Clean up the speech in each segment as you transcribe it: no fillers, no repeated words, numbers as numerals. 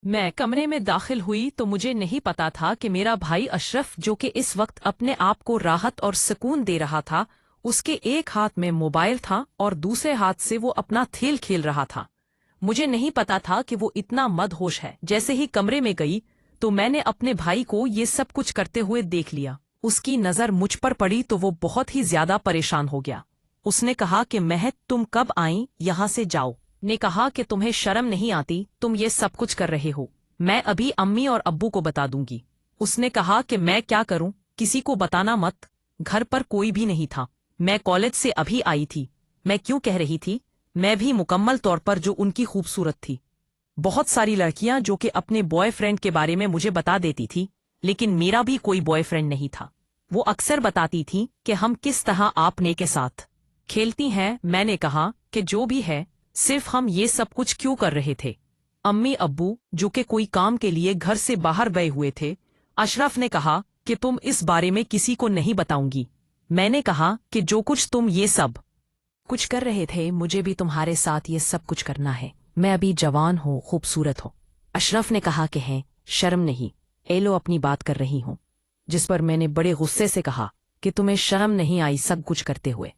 मैं कमरे में दाखिल हुई तो मुझे नहीं पता था कि मेरा भाई अशरफ, जो कि इस वक्त अपने आप को राहत और सुकून दे रहा था, उसके एक हाथ में मोबाइल था और दूसरे हाथ से वो अपना खेल खेल रहा था। मुझे नहीं पता था कि वो इतना मदहोश है। जैसे ही कमरे में गई तो मैंने अपने भाई को ये सब कुछ करते हुए देख लिया। उसकी नज़र मुझ पर पड़ी तो वो बहुत ही ज्यादा परेशान हो गया। उसने कहा कि महक, तुम कब आई? यहाँ से जाओ। ने कहा कि तुम्हें शर्म नहीं आती, तुम ये सब कुछ कर रहे हो। मैं अभी अम्मी और अब्बू को बता दूंगी। उसने कहा कि मैं क्या करूं, किसी को बताना मत। घर पर कोई भी नहीं था, मैं कॉलेज से अभी आई थी। मैं क्यों कह रही थी? मैं भी मुकम्मल तौर पर जो उनकी खूबसूरत थी। बहुत सारी लड़कियां जो कि अपने बॉयफ्रेंड के बारे में मुझे बता देती थी, लेकिन मेरा भी कोई बॉयफ्रेंड नहीं था। वो अक्सर बताती थी कि हम किस तरह आपने के साथ खेलती हैं। मैंने कहा कि जो भी है, सिर्फ हम ये सब कुछ क्यों कर रहे थे? अम्मी अब्बू, जो कि कोई काम के लिए घर से बाहर गए हुए थे। अशरफ ने कहा कि तुम इस बारे में किसी को नहीं बताऊंगी। मैंने कहा कि जो कुछ तुम ये सब कुछ कर रहे थे, मुझे भी तुम्हारे साथ ये सब कुछ करना है। मैं अभी जवान हूँ, खूबसूरत हो। अशरफ ने कहा कि हैं, शर्म नहीं? एलो अपनी बात कर रही हूँ। जिस पर मैंने बड़े गुस्से से कहा कि तुम्हें शर्म नहीं आई सब कुछ करते हुए?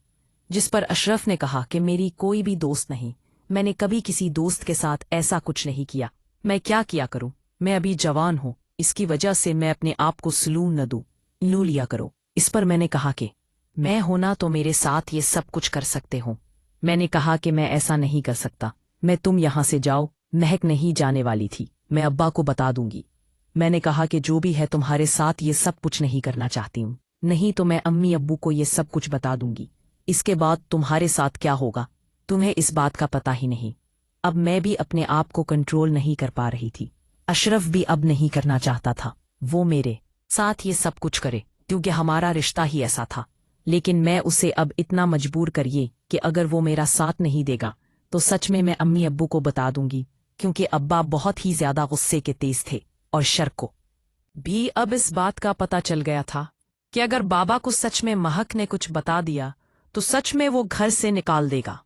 जिस पर अशरफ ने कहा कि मेरी कोई भी दोस्त नहीं, मैंने कभी किसी दोस्त के साथ ऐसा कुछ नहीं किया। मैं क्या किया करूं? मैं अभी जवान हूं, इसकी वजह से मैं अपने आप को सलून न दूं। लू लिया करो। इस पर मैंने कहा कि मैं होना तो मेरे साथ ये सब कुछ कर सकते हो। मैंने कहा कि मैं ऐसा नहीं कर सकता। मैं तुम यहाँ से जाओ। महक नहीं जाने वाली थी, मैं अब्बा को बता दूंगी। मैंने कहा कि जो भी है तुम्हारे साथ ये सब कुछ नहीं करना चाहती हूँ, नहीं तो मैं अम्मी अब्बू को ये सब कुछ बता दूंगी। इसके बाद तुम्हारे साथ क्या होगा तुम्हें इस बात का पता ही नहीं। अब मैं भी अपने आप को कंट्रोल नहीं कर पा रही थी। अशरफ भी अब नहीं करना चाहता था वो मेरे साथ ये सब कुछ करे, क्योंकि हमारा रिश्ता ही ऐसा था। लेकिन मैं उसे अब इतना मजबूर करिए कि अगर वो मेरा साथ नहीं देगा तो सच में मैं अम्मी अब्बू को बता दूंगी, क्योंकि अब्बा बहुत ही ज्यादा गुस्से के तेज थे। और शर्क को भी अब इस बात का पता चल गया था कि अगर बाबा को सच में महक ने कुछ बता दिया तो सच में वो घर से निकाल देगा।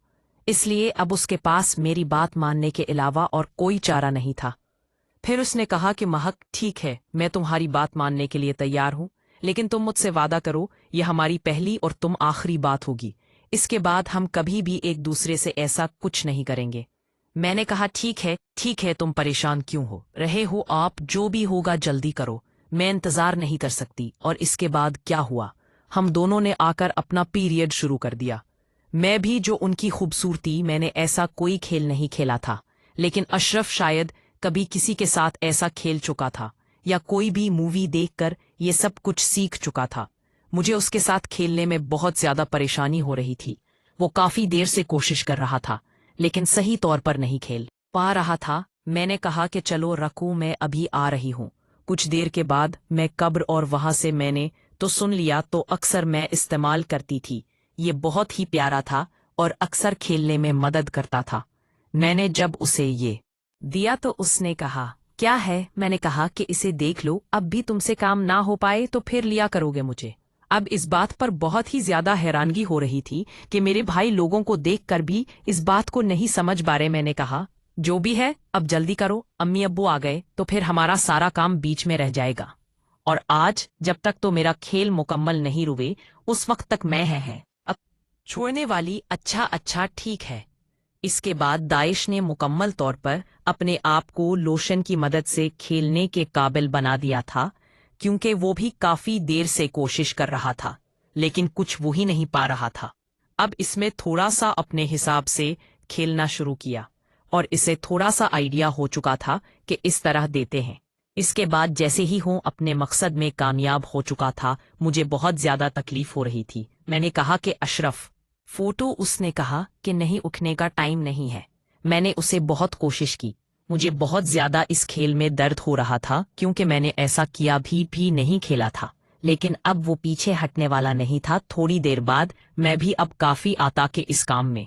इसलिए अब उसके पास मेरी बात मानने के अलावा और कोई चारा नहीं था। फिर उसने कहा कि महक, ठीक है, मैं तुम्हारी बात मानने के लिए तैयार हूं, लेकिन तुम मुझसे वादा करो ये हमारी पहली और तुम आखिरी बात होगी। इसके बाद हम कभी भी एक दूसरे से ऐसा कुछ नहीं करेंगे। मैंने कहा ठीक है, तुम परेशान क्यों हो रहे हो? आप जो भी होगा जल्दी करो, मैं इंतजार नहीं कर सकती। और इसके बाद क्या हुआ? हम दोनों ने आकर अपना पीरियड शुरू कर दिया। मैं भी जो उनकी खूबसूरती, मैंने ऐसा कोई खेल नहीं खेला था, लेकिन अशरफ शायद कभी किसी के साथ ऐसा खेल चुका था या कोई भी मूवी देखकर ये सब कुछ सीख चुका था। मुझे उसके साथ खेलने में बहुत ज्यादा परेशानी हो रही थी। वो काफी देर से कोशिश कर रहा था, लेकिन सही तौर पर नहीं खेल पा रहा था। मैंने कहा कि चलो रखो, मैं अभी आ रही हूँ। कुछ देर के बाद मैं कब्र और वहां से मैंने तो सुन लिया तो अक्सर मैं इस्तेमाल करती थी। ये बहुत ही प्यारा था और अक्सर खेलने में मदद करता था। मैंने जब उसे ये दिया तो उसने कहा, क्या है? मैंने कहा कि इसे देख लो, अब भी तुमसे काम ना हो पाए तो फिर लिया करोगे मुझे। अब इस बात पर बहुत ही ज्यादा हैरानगी हो रही थी कि मेरे भाई लोगों को देखकर भी इस बात को नहीं समझ पा रहे। मैंने कहा, जो भी है अब जल्दी करो, अम्मी अब्बू आ गए तो फिर हमारा सारा काम बीच में रह जाएगा। और आज जब तक तो मेरा खेल मुकम्मल नहीं हुए उस वक्त तक मैं है अब छोड़ने वाली। अच्छा ठीक है। इसके बाद दाइश ने मुकम्मल तौर पर अपने आप को लोशन की मदद से खेलने के काबिल बना दिया था, क्योंकि वो भी काफी देर से कोशिश कर रहा था, लेकिन कुछ वो ही नहीं पा रहा था। अब इसमें थोड़ा सा अपने हिसाब से खेलना शुरू किया और इसे थोड़ा सा आइडिया हो चुका था कि इस तरह देते हैं। इसके बाद जैसे ही हूँ अपने मकसद में कामयाब हो चुका था, मुझे बहुत ज्यादा तकलीफ हो रही थी। मैंने कहा कि अशरफ फोटो। उसने कहा कि नहीं, उठने का टाइम नहीं है। मैंने उसे बहुत कोशिश की। मुझे बहुत ज्यादा इस खेल में दर्द हो रहा था, क्योंकि मैंने ऐसा किया भी नहीं खेला था, लेकिन अब वो पीछे हटने वाला नहीं था। थोड़ी देर बाद मैं भी अब काफी आता के इस काम में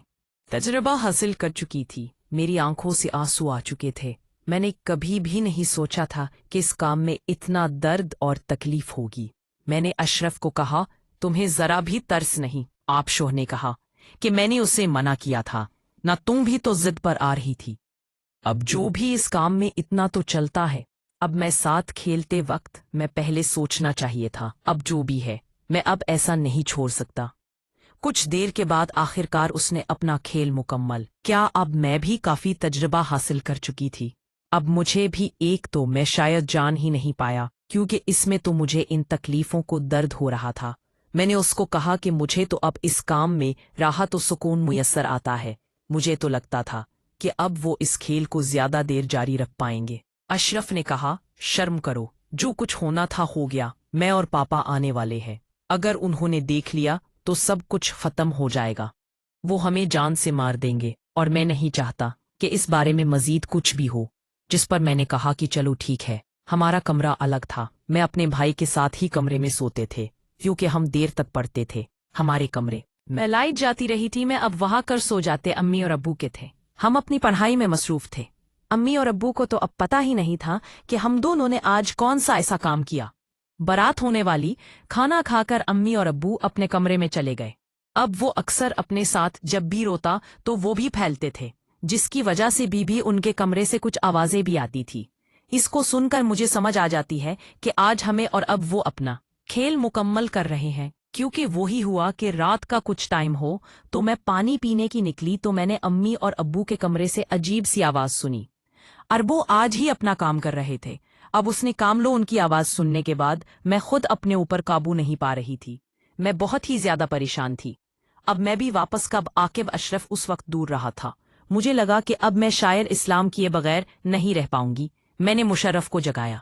तजुर्बा हासिल कर चुकी थी। मेरी आंखों से आंसू आ चुके थे। मैंने कभी भी नहीं सोचा था कि इस काम में इतना दर्द और तकलीफ होगी। मैंने अशरफ को कहा, तुम्हें जरा भी तरस नहीं? आप शोह ने कहा कि मैंने उसे मना किया था ना, तुम भी तो जिद पर आ रही थी। अब जो भी इस काम में इतना तो चलता है, अब मैं साथ खेलते वक्त मैं पहले सोचना चाहिए था। अब जो भी है, मैं अब ऐसा नहीं छोड़ सकता। कुछ देर के बाद आखिरकार उसने अपना खेल मुकम्मल क्या। अब मैं भी काफी तजुर्बा हासिल कर चुकी थी। अब मुझे भी एक तो मैं शायद जान ही नहीं पाया, क्योंकि इसमें तो मुझे इन तकलीफों को दर्द हो रहा था। मैंने उसको कहा कि मुझे तो अब इस काम में राहत और सुकून मुयस्सर आता है। मुझे तो लगता था कि अब वो इस खेल को ज्यादा देर जारी रख पाएंगे। अशरफ ने कहा, शर्म करो, जो कुछ होना था हो गया। मैं और पापा आने वाले हैं, अगर उन्होंने देख लिया तो सब कुछ खत्म हो जाएगा। वो हमें जान से मार देंगे, और मैं नहीं चाहता कि इस बारे में मजीद कुछ भी हो। जिस पर मैंने कहा कि चलो ठीक है। हमारा कमरा अलग था, मैं अपने भाई के साथ ही कमरे में सोते थे, क्योंकि हम देर तक पढ़ते थे। हमारे कमरे में लाइट जाती रही थी, मैं अब वहां कर सो जाते। अम्मी और अब्बू के थे, हम अपनी पढ़ाई में मसरूफ थे। अम्मी और अब्बू को तो अब पता ही नहीं था कि हम दोनों ने आज कौन सा ऐसा काम किया। बारात होने वाली, खाना खाकर अम्मी और अब्बू अपने कमरे में चले गए। अब वो अक्सर अपने साथ जब भी रोता तो वो भी फैलते थे, जिसकी वजह से बीबी उनके कमरे से कुछ आवाजें भी आती थी। इसको सुनकर मुझे समझ आ जाती है कि आज हमें और अब वो अपना खेल मुकम्मल कर रहे हैं। क्योंकि वो ही हुआ कि रात का कुछ टाइम हो तो मैं पानी पीने की निकली तो मैंने अम्मी और अब्बू के कमरे से अजीब सी आवाज सुनी। अरबो आज ही अपना काम कर रहे थे। अब उसने काम लो उनकी आवाज सुनने के बाद मैं खुद अपने ऊपर काबू नहीं पा रही थी। मैं बहुत ही ज्यादा परेशान थी। अब मैं भी वापस कब आकिब अशरफ उस वक्त दूर रहा था। मुझे लगा कि अब मैं शायद इस्लाम किए बगैर नहीं रह पाऊंगी। मैंने मुशर्रफ को जगाया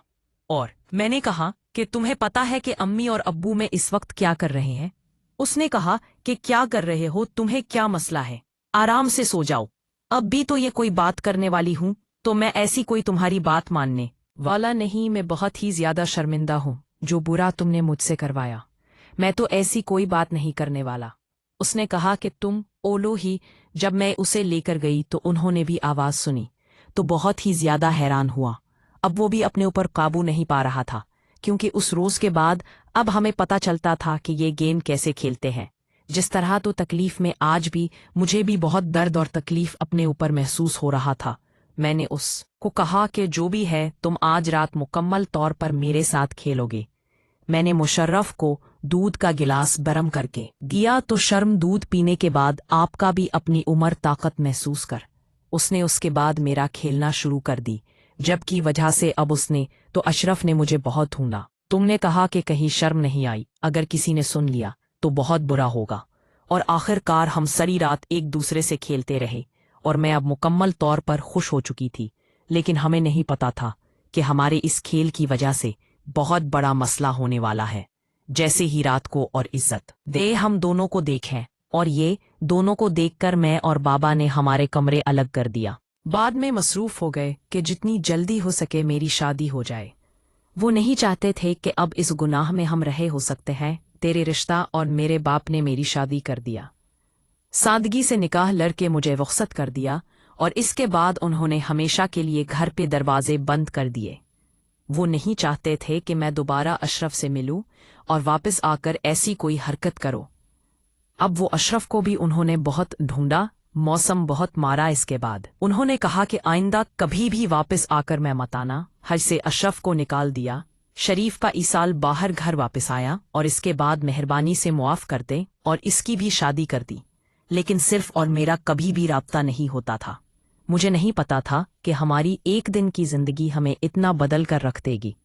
और मैंने कहा कि तुम्हें पता है कि अम्मी और अब्बू में इस वक्त क्या कर रहे हैं। उसने कहा कि क्या कर रहे हो, तुम्हें क्या मसला है, आराम से सो जाओ। अब भी तो ये कोई बात करने वाली हूं, तो मैं ऐसी कोई तुम्हारी बात मानने वाला नहीं। मैं बहुत ही ज्यादा शर्मिंदा हूँ जो बुरा तुमने मुझसे करवाया। मैं तो ऐसी कोई बात नहीं करने वाला। उसने कहा कि तुम ओलो ही। जब मैं उसे लेकर गई तो उन्होंने भी आवाज सुनी तो बहुत ही ज्यादा हैरान हुआ। अब वो भी अपने ऊपर काबू नहीं पा रहा था, क्योंकि उस रोज के बाद अब हमें पता चलता था कि ये गेम कैसे खेलते हैं। जिस तरह तो तकलीफ में आज भी मुझे भी बहुत दर्द और तकलीफ अपने ऊपर महसूस हो रहा था। मैंने उसको कहा कि जो भी है तुम आज रात मुकम्मल तौर पर मेरे साथ खेलोगे। मैंने मुशर्रफ को दूध का गिलास गरम करके दिया तो शर्म दूध पीने के बाद आपका भी अपनी उम्र ताकत महसूस कर। उसने उसके बाद मेरा खेलना शुरू कर दी, जबकि वजह से अब उसने तो अशरफ ने मुझे बहुत ढूंढा। तुमने कहा कि कहीं शर्म नहीं आई, अगर किसी ने सुन लिया तो बहुत बुरा होगा। और आखिरकार हम सारी रात एक दूसरे से खेलते रहे और मैं अब मुकम्मल तौर पर खुश हो चुकी थी। लेकिन हमें नहीं पता था कि हमारे इस खेल की वजह से बहुत बड़ा मसला होने वाला है। जैसे ही रात को और इज्जत दे हम दोनों को देखें, और ये दोनों को देखकर मैं और बाबा ने हमारे कमरे अलग कर दिया। बाद में मसरूफ हो गए कि जितनी जल्दी हो सके मेरी शादी हो जाए। वो नहीं चाहते थे कि अब इस गुनाह में हम रहे हो सकते हैं। तेरे रिश्ता और मेरे बाप ने मेरी शादी कर दिया। सादगी से निकाह लड़के मुझे रुखसत कर दिया, और इसके बाद उन्होंने हमेशा के लिए घर पे दरवाजे बंद कर दिए। वो नहीं चाहते थे कि मैं दोबारा अशरफ से मिलूं और वापस आकर ऐसी कोई हरकत करो। अब वो अशरफ को भी उन्होंने बहुत ढूंढा, मौसम बहुत मारा। इसके बाद उन्होंने कहा कि आइंदा कभी भी वापस आकर मैं मत आना। हज से अशरफ को निकाल दिया। शरीफ का ईसाल बाहर घर वापस आया और इसके बाद मेहरबानी से मुआफ कर दे और इसकी भी शादी कर दी। लेकिन सिर्फ और मेरा कभी भी राब्ता नहीं होता था। मुझे नहीं पता था कि हमारी एक दिन की जिंदगी हमें इतना बदल कर रख देगी।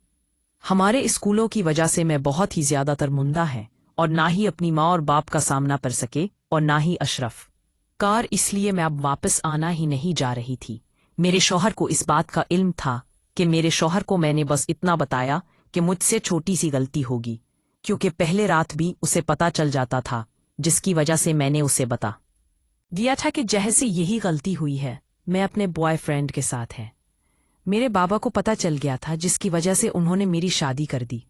हमारे स्कूलों की वजह से मैं बहुत ही ज्यादातर मुंदा है, और ना ही अपनी माँ और बाप का सामना कर सके और ना ही अशरफ कार। इसलिए मैं अब वापस आना ही नहीं जा रही थी। मेरे शौहर को इस बात का इल्म था कि मेरे शौहर को मैंने बस इतना बताया कि मुझसे छोटी सी गलती होगी, क्योंकि पहले रात भी उसे पता चल जाता था, जिसकी वजह से मैंने उसे बता दिया था कि जैसे यही गलती हुई है मैं अपने बॉयफ्रेंड के साथ है। मेरे बाबा को पता चल गया था, जिसकी वजह से उन्होंने मेरी शादी कर दी।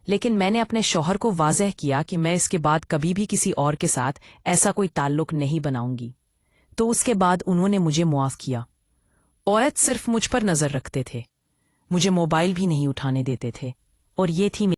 लेकिन मैंने अपने शौहर को वाज़ेह किया कि मैं इसके बाद कभी भी किसी और के साथ ऐसा कोई ताल्लुक नहीं बनाऊंगी। तो उसके बाद उन्होंने मुझे मुआफ किया। औरत सिर्फ मुझ पर नज़र रखते थे, मुझे मोबाइल भी नहीं उठाने देते थे, और ये थी